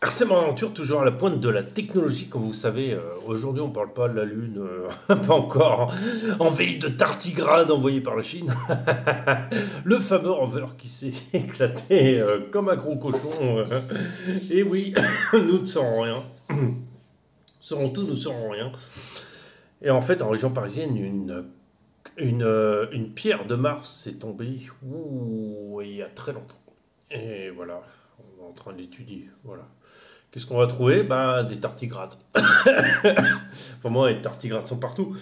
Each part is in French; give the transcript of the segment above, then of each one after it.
C'est mon aventure, toujours à la pointe de la technologie, comme vous savez. Aujourd'hui, on ne parle pas de la Lune, pas encore, en veille de tardigrade envoyé par la Chine. Le fameux rover qui s'est éclaté comme un gros cochon. Et oui, nous ne saurons rien. Nous saurons tout, nous ne saurons rien. Et en fait, en région parisienne, une pierre de Mars s'est tombée il y a très longtemps. Et voilà, on est en train d'étudier. Voilà. Qu'est-ce qu'on va trouver? Des tardigrades. Pour moi, les tardigrades sont partout.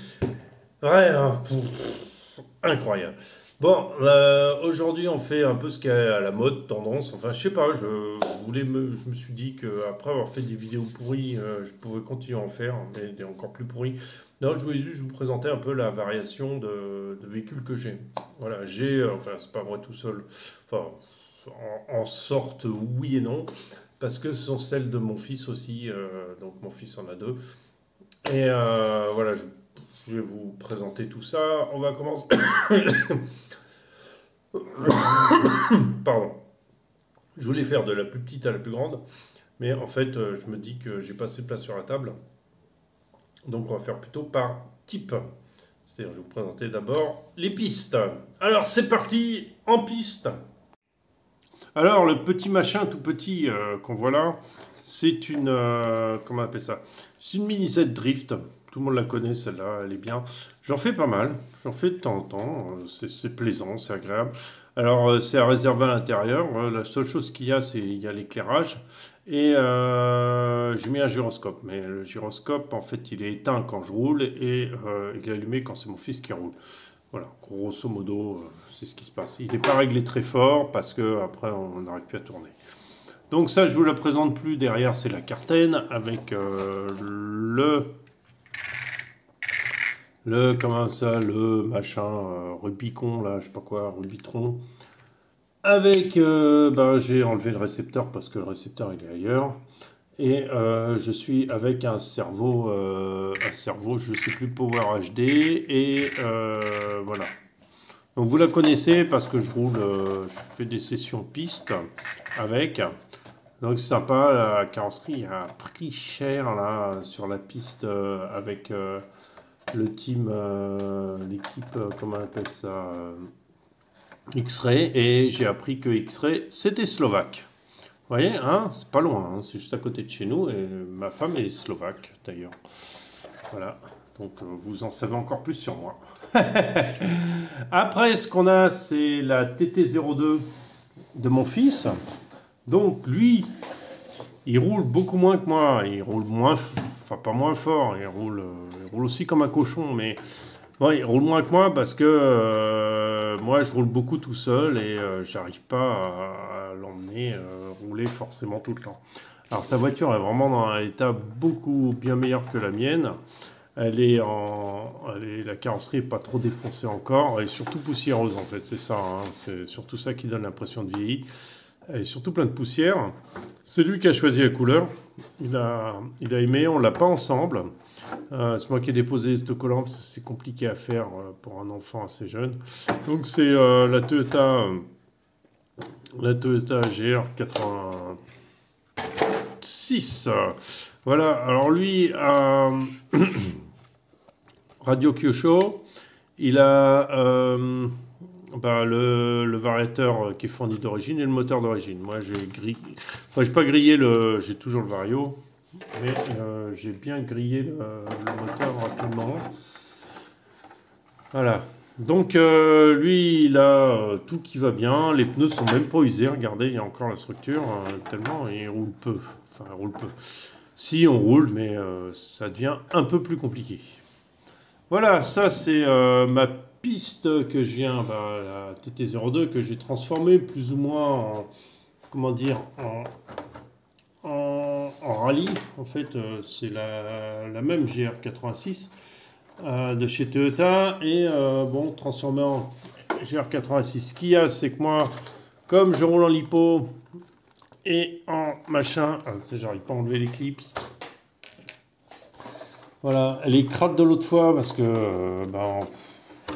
Ouais, hein, incroyable. Bon, aujourd'hui, on fait un peu ce qui est à la mode, tendance. Enfin, je sais pas, je me suis dit qu'après avoir fait des vidéos pourries, je pouvais continuer à en faire, mais des encore plus pourries. Non, je voulais juste vous présenter un peu la variation de véhicules que j'ai. Voilà, enfin, c'est pas moi tout seul. Enfin, en sorte, oui et non. Parce que ce sont celles de mon fils aussi, donc mon fils en a deux. Et voilà, je vais vous présenter tout ça. On va commencer. Pardon. Je voulais faire de la plus petite à la plus grande, mais en fait, je me dis que j'ai pas assez de place sur la table. Donc on va faire plutôt par type. C'est-à-dire, je vais vous présenter d'abord les pistes. Alors c'est parti, en piste. Alors, le petit machin tout petit qu'on voit là, c'est une... comment on appelle ça? C'est une mini Z Drift. Tout le monde la connaît, celle-là, elle est bien. J'en fais pas mal. J'en fais de temps en temps. C'est plaisant, c'est agréable. Alors, c'est à réserver à l'intérieur. La seule chose qu'il y a, c'est il y a l'éclairage. Et j'ai mis un gyroscope. Mais le gyroscope, en fait, il est éteint quand je roule et il est allumé quand c'est mon fils qui roule. Voilà, grosso modo, c'est ce qui se passe. Il n'est pas réglé très fort parce qu'après, on n'arrive plus à tourner. Donc ça, je ne vous la présente plus. Derrière, c'est la cartaine avec comment ça, le machin Rubicon, là, je sais pas quoi, Rubitron. Avec, j'ai enlevé le récepteur parce que le récepteur, il est ailleurs. Et je suis avec un cerveau, je sais plus, Power HD. Et voilà. Donc vous la connaissez parce que je roule, je fais des sessions piste avec. Donc c'est sympa, la carrosserie a pris cher là sur la piste avec le team, l'équipe, comment on appelle ça, X-Ray. Et j'ai appris que X-Ray c'était slovaque. Vous voyez, hein, c'est pas loin, hein, c'est juste à côté de chez nous et ma femme est slovaque d'ailleurs. Voilà, donc vous en savez encore plus sur moi. Après, ce qu'on a, c'est la TT02 de mon fils. Donc lui, il roule beaucoup moins que moi. Il roule moins, enfin pas moins fort, il roule aussi comme un cochon, mais bon, il roule moins que moi parce que moi je roule beaucoup tout seul et j'arrive pas à l'emmener rouler forcément tout le temps. Alors sa voiture est vraiment dans un état beaucoup bien meilleur que la mienne. La carrosserie n'est pas trop défoncée encore. Elle est surtout poussiéreuse en fait, c'est ça. Hein, c'est surtout ça qui donne l'impression de vieillir. Elle est surtout plein de poussière. C'est lui qui a choisi la couleur. Il a aimé, on ne l'a pas ensemble. C'est moi qui ai déposé les autocollants parce que c'est compliqué à faire pour un enfant assez jeune. Donc c'est la Toyota GR86. Voilà, alors lui, Radio Kyosho, il a le variateur qui est fourni d'origine et le moteur d'origine. Moi, j'ai pas grillé j'ai toujours le vario, mais j'ai bien grillé le moteur rapidement. Voilà. Donc lui, il a tout qui va bien. Les pneus sont même pas usés. Regardez, il y a encore la structure tellement il roule peu. Enfin, il roule peu. Si on roule, mais ça devient un peu plus compliqué. Voilà, ça c'est ma piste que je viens, la TT02 que j'ai transformée plus ou moins en, comment dire, en rallye. En fait, c'est la même GR86 de chez Toyota et bon, transformée en GR86. Ce qu'il y a, c'est que moi, comme je roule en lipo et en machin, j'arrive pas à enlever les clips. Voilà, elle est crade de l'autre fois parce que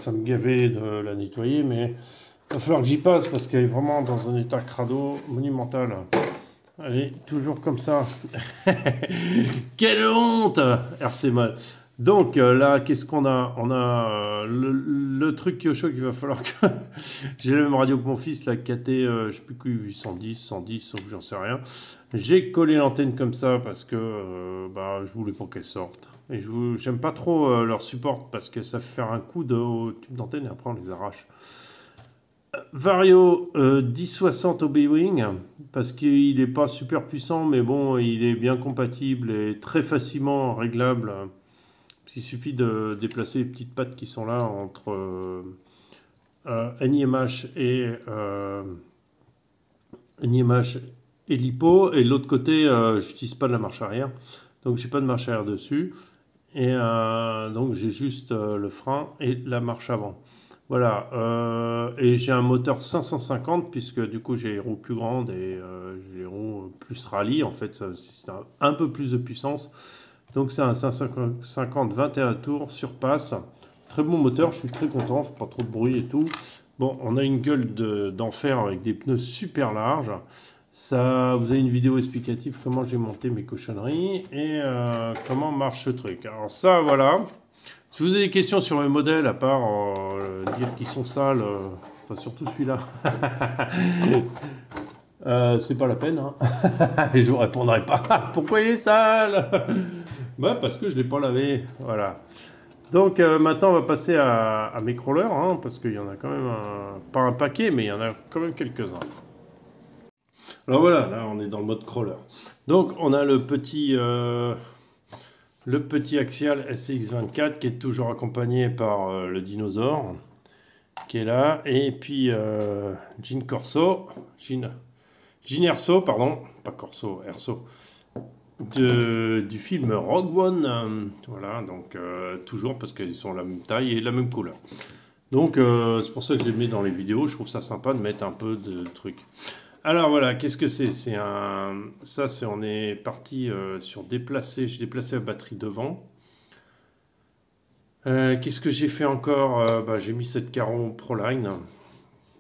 ça me gavait de la nettoyer, mais il va falloir que j'y passe parce qu'elle est vraiment dans un état crado monumental. Allez, toujours comme ça. Quelle honte! RC mal. Donc là, qu'est-ce qu'on a? On a le truc Kyosho qu'il va falloir que... J'ai la même radio que mon fils, la KT, je sais plus que 810, 110, ou j'en sais rien. J'ai collé l'antenne comme ça parce que bah, je voulais pas qu'elle sorte. Et j'aime pas trop leur support parce que ça fait faire un coup au tube d'antenne et après on les arrache. Vario 1060 OB-Wing, parce qu'il n'est pas super puissant, mais bon, il est bien compatible et très facilement réglable. Il suffit de déplacer les petites pattes qui sont là entre NIMH NIMH et LiPo. Et de l'autre côté, j'utilise pas de la marche arrière, donc j'ai pas de marche arrière dessus. Et donc j'ai juste le frein et la marche avant. Voilà, et j'ai un moteur 550 puisque du coup j'ai les roues plus grandes et j'ai les roues plus rallye. En fait, c'est un peu plus de puissance. Donc c'est un 550 21 tours sur passe. Très bon moteur, je suis très content, pas trop de bruit et tout. Bon, on a une gueule d'enfer avec des pneus super larges. Ça, vous avez une vidéo explicative comment j'ai monté mes cochonneries et comment marche ce truc. Alors ça, voilà. Si vous avez des questions sur mes modèles, à part dire qu'ils sont sales, enfin surtout celui-là, c'est pas la peine. Hein. Et je vous répondrai pas. Pourquoi il est sale? Bah parce que je l'ai pas lavé. Voilà. Donc maintenant on va passer à mes crawlers, hein, parce qu'il y en a quand même pas un paquet, mais il y en a quand même quelques-uns. Alors voilà, là on est dans le mode crawler. Donc on a le petit Axial SCX24 qui est toujours accompagné par le dinosaure qui est là. Et puis Jean Corso, Jean Erso, pardon, pas Corso, Erso, du film Rogue One. Voilà, donc toujours parce qu'ils sont la même taille et la même couleur. Donc c'est pour ça que je les mets dans les vidéos. Je trouve ça sympa de mettre un peu de trucs. Alors voilà, qu'est-ce que c'est? C'est un... Ça, c'est on est parti sur déplacer. J'ai déplacé la batterie devant. Qu'est-ce que j'ai fait encore? Bah, j'ai mis cette Caron Proline,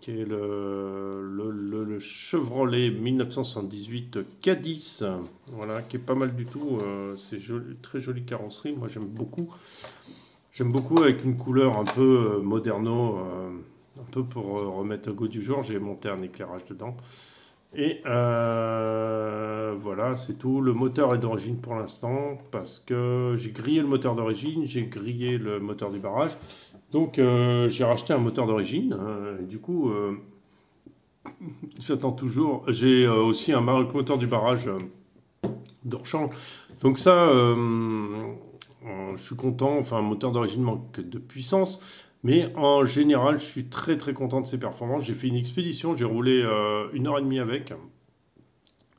qui est le Chevrolet 1978 K10. Voilà, qui est pas mal du tout. C'est très jolie carrosserie. Moi, j'aime beaucoup. J'aime beaucoup avec une couleur un peu moderno, un peu pour remettre au goût du jour. J'ai monté un éclairage dedans. Et voilà, c'est tout. Le moteur est d'origine pour l'instant parce que j'ai grillé le moteur d'origine, j'ai grillé le moteur du barrage. Donc j'ai racheté un moteur d'origine. Du coup, j'attends toujours. J'ai aussi un moteur du barrage de rechange. Donc ça, je suis content. Enfin, un moteur d'origine manque de puissance. Mais en général, je suis très très content de ses performances. J'ai fait une expédition, j'ai roulé 1h30 avec.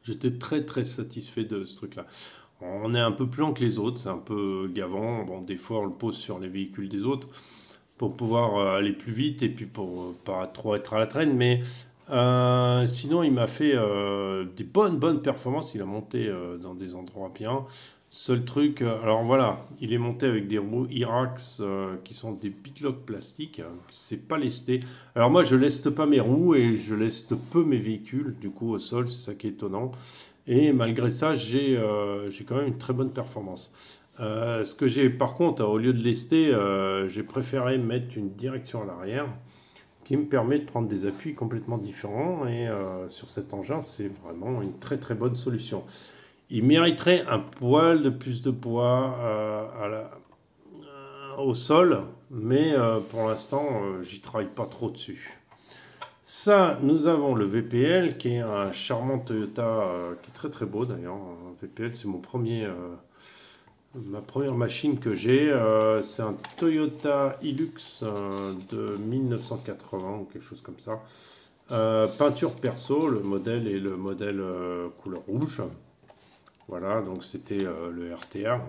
J'étais très très satisfait de ce truc-là. On est un peu plus lent que les autres, c'est un peu gavant. Bon, des fois, on le pose sur les véhicules des autres pour pouvoir aller plus vite et puis pour pas trop être à la traîne. Mais sinon, il m'a fait des bonnes performances. Il a monté dans des endroits bien. Seul truc, alors voilà, il est monté avec des roues Irax qui sont des pitlocks plastiques, c'est pas lesté. Alors moi je leste pas mes roues et je leste peu mes véhicules, du coup au sol, c'est ça qui est étonnant. Et malgré ça, j'ai quand même une très bonne performance. Ce que j'ai par contre, au lieu de lester, j'ai préféré mettre une direction à l'arrière qui me permet de prendre des appuis complètement différents et sur cet engin, c'est vraiment une très très bonne solution. Il mériterait un poil de plus de poids au sol, mais pour l'instant, j'y travaille pas trop dessus. Ça, nous avons le VPL, qui est un charmant Toyota, qui est très très beau d'ailleurs. VPL, c'est ma première machine que j'ai. C'est un Toyota Hilux de 1980 ou quelque chose comme ça. Peinture perso, le modèle est le modèle couleur rouge. Voilà, donc c'était le RTR.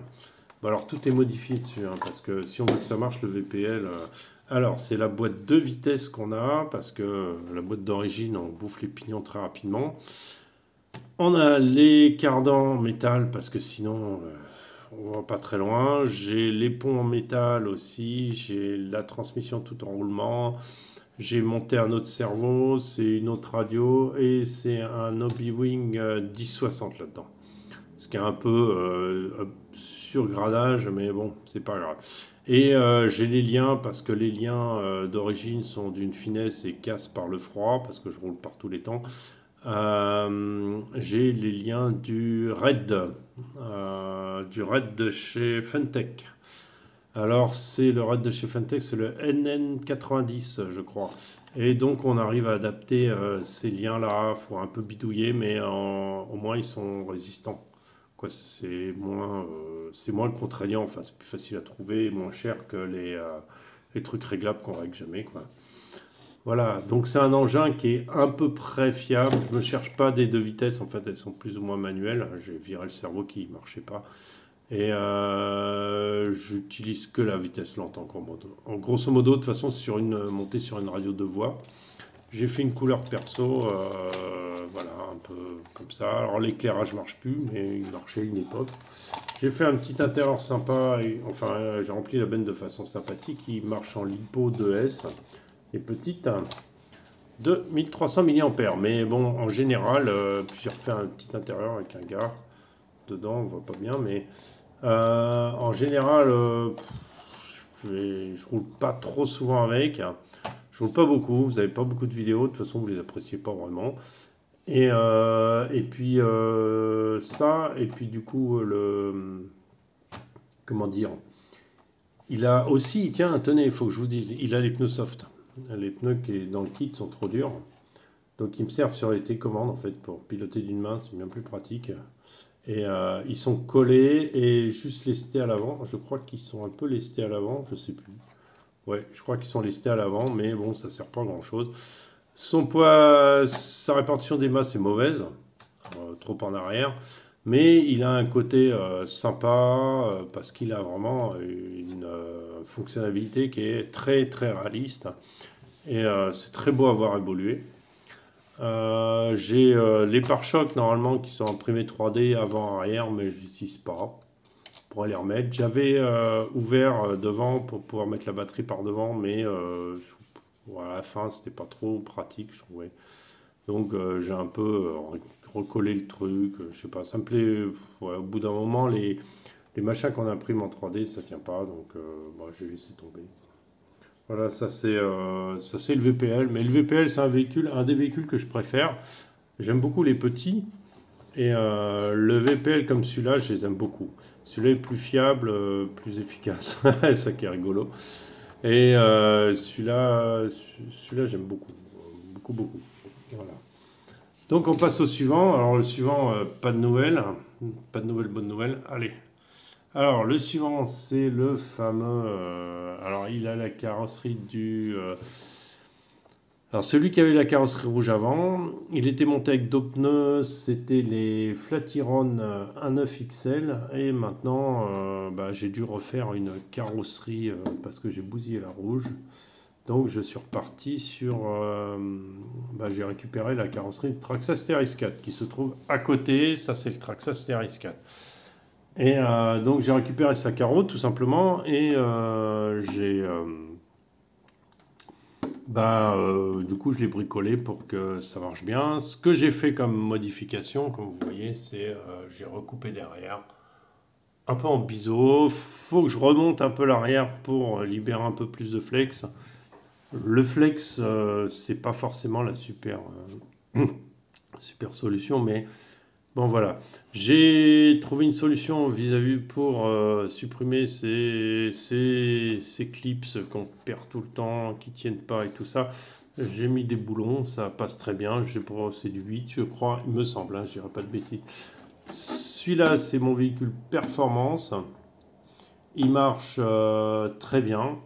Bon, alors tout est modifié dessus, hein, parce que si on veut que ça marche, le VPL... alors, c'est la boîte 2 vitesses qu'on a, parce que la boîte d'origine, on bouffe les pignons très rapidement. On a les cardans en métal, parce que sinon, on va pas très loin. J'ai les ponts en métal aussi, j'ai la transmission tout en roulement. J'ai monté un autre servo, c'est une autre radio et c'est un Hobbywing 1060 là-dedans. Ce qui est un peu surgradage, mais bon, c'est pas grave. Et j'ai les liens parce que les liens d'origine sont d'une finesse et cassent par le froid parce que je roule par tous les temps. J'ai les liens du RAID de chez Funtech. Alors c'est le RAID de chez Funtech, c'est le NN90 je crois. Et donc on arrive à adapter ces liens-là, il faut un peu bidouiller, mais au moins ils sont résistants. C'est moins contraignant, enfin c'est plus facile à trouver et moins cher que les trucs réglables qu'on règle jamais, quoi. Voilà, donc c'est un engin qui est à peu près fiable. Je ne me cherche pas des deux vitesses, en fait elles sont plus ou moins manuelles. J'ai viré le cerveau qui ne marchait pas. Et j'utilise que la vitesse lente en grosso modo, de toute façon, sur une montée sur une radio de voix. J'ai fait une couleur perso, voilà, un peu comme ça. Alors l'éclairage marche plus, mais il marchait à une époque. J'ai fait un petit intérieur sympa, enfin j'ai rempli la benne de façon sympathique. Il marche en LiPo 2S, et petite, de 1300 mAh. Mais bon, en général, puis j'ai refait un petit intérieur avec un gars dedans, on voit pas bien, mais en général, je roule pas trop souvent avec. Je roule pas beaucoup, vous avez pas beaucoup de vidéos, de toute façon vous les appréciez pas vraiment. Et puis ça, et puis du coup, comment dire, il a aussi, tiens, tenez, il faut que je vous dise, il a les pneus soft. Les pneus qui est dans le kit sont trop durs. Donc ils me servent sur les télécommandes en fait pour piloter d'une main, c'est bien plus pratique. Et ils sont collés et juste lestés à l'avant. Je crois qu'ils sont un peu lestés à l'avant, je sais plus. Ouais, je crois qu'ils sont lestés à l'avant, mais bon, ça sert pas à grand chose. Son poids, sa répartition des masses est mauvaise, trop en arrière. Mais il a un côté sympa parce qu'il a vraiment une fonctionnalité qui est très très réaliste. Et c'est très beau à voir évoluer. J'ai les pare-chocs normalement qui sont imprimés 3D avant-arrière, mais je n'utilise pas. Je pourrais les remettre. J'avais ouvert devant pour pouvoir mettre la batterie par devant, mais à la fin c'était pas trop pratique, je trouvais. Donc j'ai un peu recollé le truc, je sais pas, ça me plaît. Ouais, au bout d'un moment, les machins qu'on imprime en 3D, ça tient pas, donc j'ai laissé tomber. Voilà, ça c'est le VPL. Mais le VPL, c'est un des véhicules que je préfère. J'aime beaucoup les petits. Et le VPL comme celui-là, je les aime beaucoup. Celui-là est plus fiable, plus efficace. C'est ça qui est rigolo. Et celui-là, j'aime beaucoup. Beaucoup, beaucoup. Voilà. Donc on passe au suivant. Alors le suivant, pas de nouvelles. Pas de nouvelles, bonnes nouvelles. Allez. Alors, le suivant, c'est le fameux... alors, il a la carrosserie du... alors, celui qui avait la carrosserie rouge avant, il était monté avec deux pneus, c'était les Flatiron 1.9 XL. Et maintenant, j'ai dû refaire une carrosserie parce que j'ai bousillé la rouge. Donc, je suis reparti sur... j'ai récupéré la carrosserie de Traxxas TRX4 qui se trouve à côté. Ça, c'est le Traxxas TRX4. Et donc j'ai récupéré sa carreau tout simplement et du coup je l'ai bricolé pour que ça marche bien. Ce que j'ai fait comme modification, comme vous voyez, c'est j'ai recoupé derrière un peu en biseau. Faut que je remonte un peu l'arrière pour libérer un peu plus de flex. Le flex c'est pas forcément la super solution, mais bon voilà, j'ai trouvé une solution vis-à-vis pour supprimer ces clips qu'on perd tout le temps, qui tiennent pas et tout ça. J'ai mis des boulons, ça passe très bien. C'est du 8 je crois, il me semble, hein, je dirais pas de bêtises. Celui-là c'est mon véhicule performance. Il marche très bien.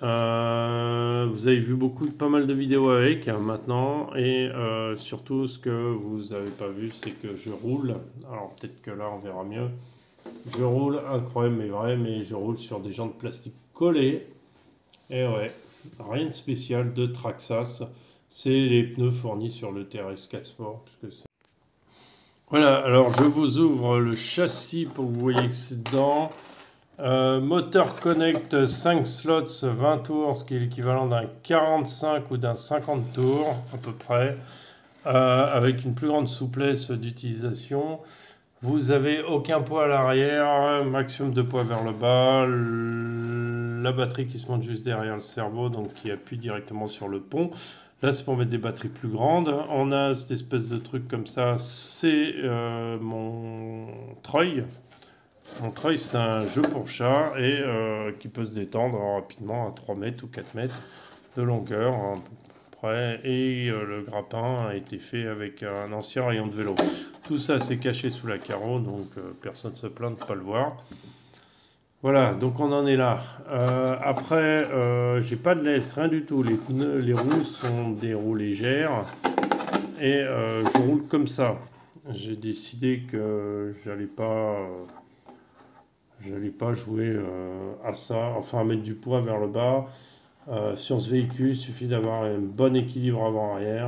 Vous avez vu pas mal de vidéos avec maintenant et surtout ce que vous n'avez pas vu c'est que je roule, alors peut-être que là on verra mieux, je roule incroyable mais vrai, mais je roule sur des jantes plastique collées et ouais, rien de spécial de Traxxas, c'est les pneus fournis sur le TRX4 Sport voilà. Alors je vous ouvre le châssis pour que vous voyez que c'est dedans. Moteur Connect 5 slots 20 tours, ce qui est l'équivalent d'un 45 ou d'un 50 tours à peu près, avec une plus grande souplesse d'utilisation. Vous avez aucun poids à l'arrière, maximum de poids vers le bas, la batterie qui se monte juste derrière le cerveau, donc qui appuie directement sur le pont. Là, c'est pour mettre des batteries plus grandes. On a cette espèce de truc comme ça, c'est mon Troy. Mon Troy, c'est un jeu pour chat et qui peut se détendre rapidement à 3 mètres ou 4 mètres de longueur à peu près. Et le grappin a été fait avec un ancien rayon de vélo. Tout ça, c'est caché sous la carreau, donc personne ne se plaint de ne pas le voir. Voilà, donc on en est là. Après, j'ai pas de laisse, rien du tout. Les pneus, les roues sont des roues légères et je roule comme ça. J'ai décidé que j'allais pas jouer à ça, enfin à mettre du poids vers le bas. Sur ce véhicule, il suffit d'avoir un bon équilibre avant-arrière,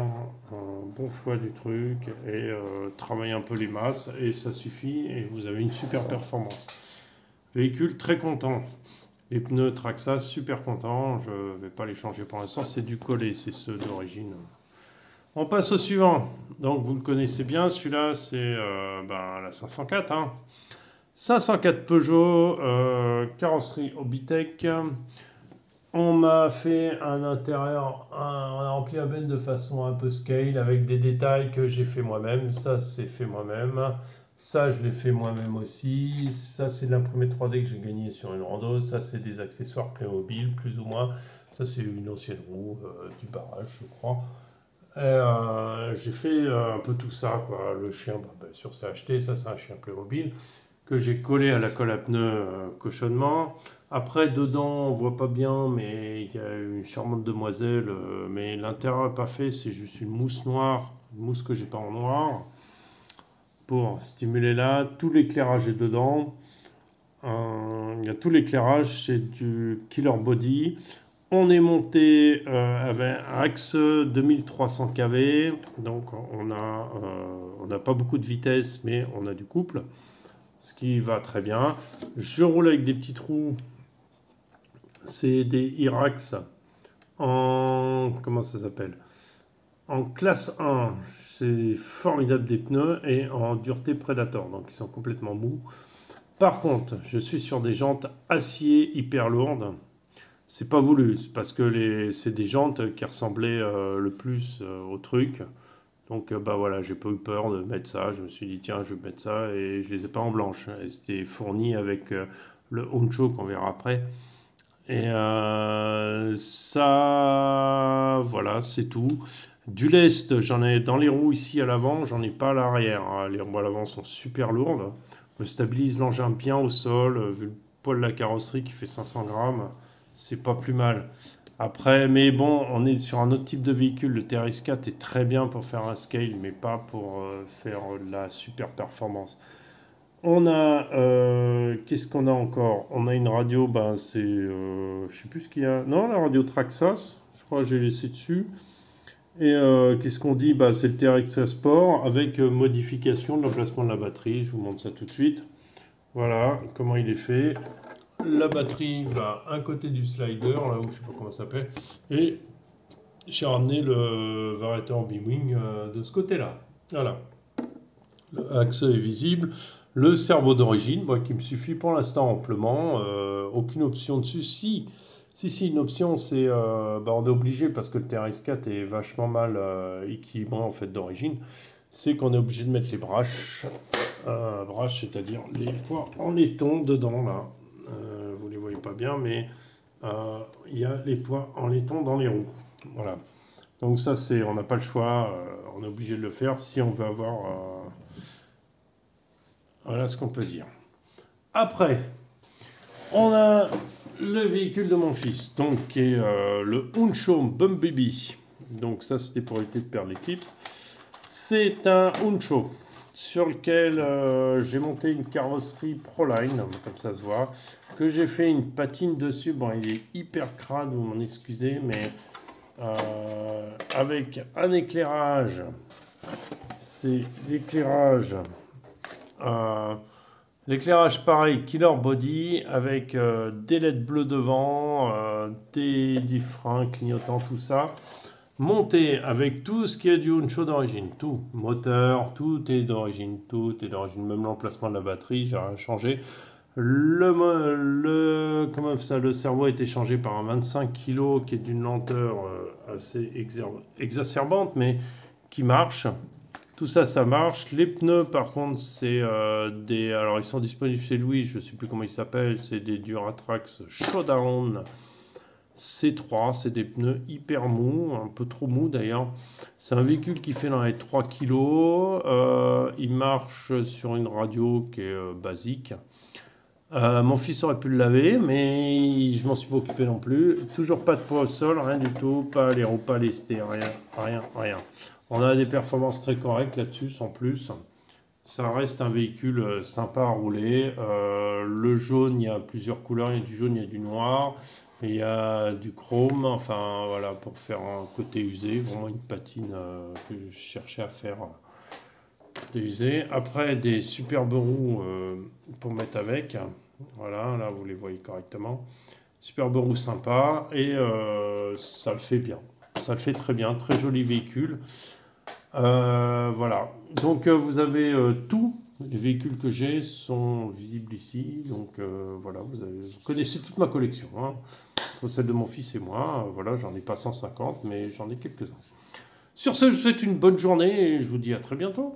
un bon choix du truc et travailler un peu les masses et ça suffit et vous avez une super performance. Véhicule très content. Les pneus Traxxas, super content. Je ne vais pas les changer pour l'instant, c'est du collé, c'est ceux d'origine. On passe au suivant. Donc vous le connaissez bien, celui-là c'est la 504. 504 Peugeot, carrosserie Obitech. On m'a fait un intérieur, on a rempli la benne de façon un peu scale avec des détails que j'ai fait moi-même. Ça, c'est fait moi-même. Ça, je l'ai fait moi-même aussi. Ça, c'est de l'imprimé 3D que j'ai gagné sur une rando. Ça, c'est des accessoires Playmobil, plus ou moins. Ça, c'est une ancienne roue du barrage, je crois. J'ai fait un peu tout ça, quoi. Le chien, bien sûr, c'est acheté. Ça, c'est un chien Playmobil que j'ai collé à la colle à pneus cochonnement. Après, dedans, on voit pas bien, mais il y a une charmante demoiselle. Mais l'intérieur n'est pas fait, c'est juste une mousse noire, une mousse que j'ai pas en noir, pour stimuler là. Tout l'éclairage est dedans. Il y a tout l'éclairage, c'est du Killer Body. On est monté avec un axe 2300 kV, donc on n'a pas beaucoup de vitesse, mais on a du couple, ce qui va très bien. Je roule avec des petits trous. C'est des Irax en... comment ça s'appelle? En classe 1, c'est formidable des pneus et en dureté Predator, donc ils sont complètement mous. Par contre, je suis sur des jantes acier hyper lourdes. C'est pas voulu, c'est parce que c'est des jantes qui ressemblaient le plus au truc. Donc voilà, j'ai pas eu peur de mettre ça. Je me suis dit tiens, je vais mettre ça et je les ai pas en blanche. C'était fourni avec le honcho qu'on verra après. Et ça, voilà, c'est tout. Du lest, j'en ai dans les roues ici à l'avant, j'en ai pas à l'arrière. Les roues à l'avant sont super lourdes. Je stabilise l'engin bien au sol, vu le poids de la carrosserie qui fait 500 grammes, c'est pas plus mal. Après, mais bon, on est sur un autre type de véhicule. Le TRX4 est très bien pour faire un scale, mais pas pour faire de la super performance. On a, qu'est-ce qu'on a encore? On a une radio, je sais plus ce qu'il y a. Non, la radio Traxxas, je crois que j'ai laissé dessus. Et qu'est-ce qu'on dit? C'est le TRX Sport avec modification de l'emplacement de la batterie. Je vous montre ça tout de suite. Voilà comment il est fait. La batterie va un côté du slider, là où je sais pas comment ça s'appelle. Et j'ai ramené le variateur B-Wing de ce côté-là. Voilà. L'axe est visible. Le cerveau d'origine, qui me suffit pour l'instant amplement. Aucune option dessus. Si, une option, c'est on est obligé parce que le TRX4 est vachement mal équilibré en fait d'origine. C'est qu'on est obligé de mettre les braches, c'est-à-dire les poids en laiton dedans là. Vous les voyez pas bien, mais il y a les poids en laiton dans les roues. Voilà. Donc ça, on n'a pas le choix. On est obligé de le faire si on veut avoir. Voilà ce qu'on peut dire. Après, on a le véhicule de mon fils, donc qui est le Honcho Bumblebee. Donc ça, c'était pour éviter de perdre les titres. C'est un Honcho sur lequel j'ai monté une carrosserie Proline, comme ça se voit, que j'ai fait une patine dessus. Bon, il est hyper crade, vous m'en excusez, mais avec un éclairage. C'est l'éclairage L'éclairage pareil, Killer Body, avec des LED bleus devant, des freins clignotants, tout ça. Monté avec tout ce qui est du Honcho d'origine, tout. Moteur, tout est d'origine, même l'emplacement de la batterie, j'ai rien changé. Comment ça, le cerveau a été changé par un 25 kg qui est d'une lenteur assez exacerbante, mais qui marche. Tout ça, ça marche. Les pneus, par contre, c'est des... Alors, ils sont disponibles chez Louis, je ne sais plus comment ils s'appellent. C'est des Duratrax Showdown C3. C'est des pneus hyper mous, un peu trop mous d'ailleurs. C'est un véhicule qui fait dans les 3 kg. Il marche sur une radio qui est basique. Mon fils aurait pu le laver, mais je m'en suis pas occupé non plus. Toujours pas de poids au sol, rien du tout, pas les roues, pas lestés, rien. On a des performances très correctes là-dessus, sans plus. Ça reste un véhicule sympa à rouler. Le jaune, il y a plusieurs couleurs, il y a du jaune, il y a du noir, il y a du chrome, enfin voilà, pour faire un côté usé, vraiment une patine que je cherchais à faire usé. Après, des superbes roues pour mettre avec. Voilà, là vous les voyez correctement. Superbe roue sympa et ça le fait bien. Ça le fait très bien, très joli véhicule. Voilà. Donc vous avez tout. Les véhicules que j'ai sont visibles ici. Donc voilà, vous connaissez toute ma collection. Hein. Entre celle de mon fils et moi. Voilà, j'en ai pas 150, mais j'en ai quelques-uns. Sur ce, je vous souhaite une bonne journée et je vous dis à très bientôt.